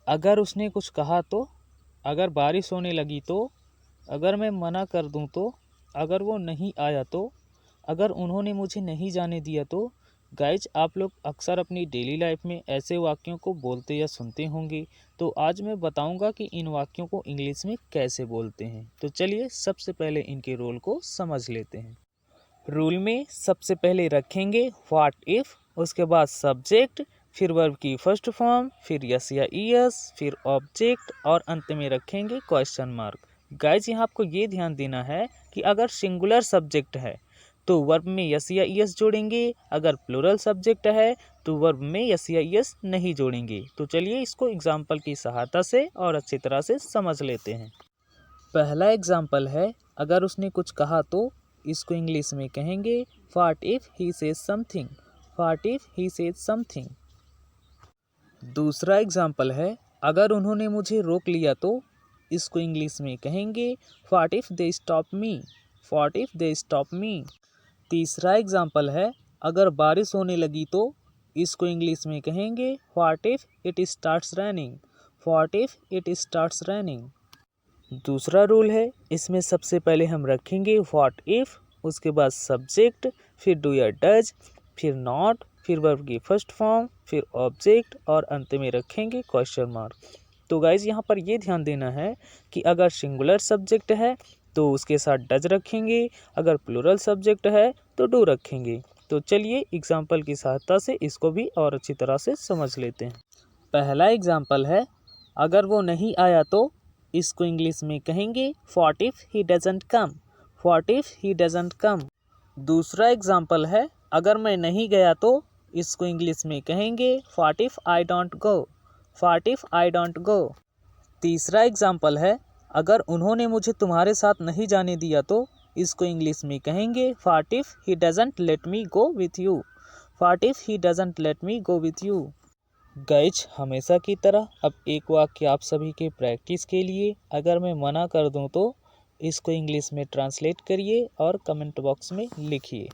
अगर उसने कुछ कहा तो, अगर बारिश होने लगी तो, अगर मैं मना कर दूं तो, अगर वो नहीं आया तो, अगर उन्होंने मुझे नहीं जाने दिया तो। गाइज, आप लोग अक्सर अपनी डेली लाइफ में ऐसे वाक्यों को बोलते या सुनते होंगे। तो आज मैं बताऊंगा कि इन वाक्यों को इंग्लिश में कैसे बोलते हैं। तो चलिए सबसे पहले इनके रूल को समझ लेते हैं। रूल में सबसे पहले रखेंगे व्हाट इफ़, उसके बाद सब्जेक्ट, फिर वर्ब की फर्स्ट फॉर्म, फिर यस या ईएस, फिर ऑब्जेक्ट और अंत में रखेंगे क्वेश्चन मार्क। गाइज, यहाँ आपको ये ध्यान देना है कि अगर सिंगुलर सब्जेक्ट है तो वर्ब में यस या ईएस जोड़ेंगे, अगर प्लूरल सब्जेक्ट है तो वर्ब में यस या ईएस नहीं जोड़ेंगे। तो चलिए इसको एग्जाम्पल की सहायता से और अच्छी तरह से समझ लेते हैं। पहला एग्जाम्पल है, अगर उसने कुछ कहा तो इसको इंग्लिश में कहेंगे what if he says something, what if he says something. दूसरा एग्जाम्पल है, अगर उन्होंने मुझे रोक लिया तो इसको इंग्लिश में कहेंगे what if they stop me, what if they stop me. तीसरा एग्जाम्पल है, अगर बारिश होने लगी तो इसको इंग्लिश में कहेंगे what if it starts raining, what if it starts raining. दूसरा रूल है, इसमें सबसे पहले हम रखेंगे व्हाट इफ, उसके बाद सब्जेक्ट, फिर डू या डज, फिर नॉट, फिर वर्ब की फर्स्ट फॉर्म, फिर ऑब्जेक्ट और अंत में रखेंगे क्वेश्चन मार्क। तो गाइज, यहाँ पर ये ध्यान देना है कि अगर सिंगुलर सब्जेक्ट है तो उसके साथ डज रखेंगे, अगर प्लूरल सब्जेक्ट है तो डू रखेंगे। तो चलिए एग्जाम्पल की सहायता से इसको भी और अच्छी तरह से समझ लेते हैं। पहला एग्जाम्पल है, अगर वो नहीं आया तो इसको इंग्लिश में कहेंगे what if he doesn't come, what if he doesn't come. दूसरा एग्जाम्पल है, अगर मैं नहीं गया तो इसको इंग्लिश में कहेंगे what if I don't go, what if I don't go. तीसरा एग्जाम्पल है, अगर उन्होंने मुझे तुम्हारे साथ नहीं जाने दिया तो इसको इंग्लिश में कहेंगे what if he doesn't let me go with you, what if he doesn't let me go with you. Guys, हमेशा की तरह अब एक वाक्य आप सभी के प्रैक्टिस के लिए, अगर मैं मना कर दूं तो इसको इंग्लिश में ट्रांसलेट करिए और कमेंट बॉक्स में लिखिए।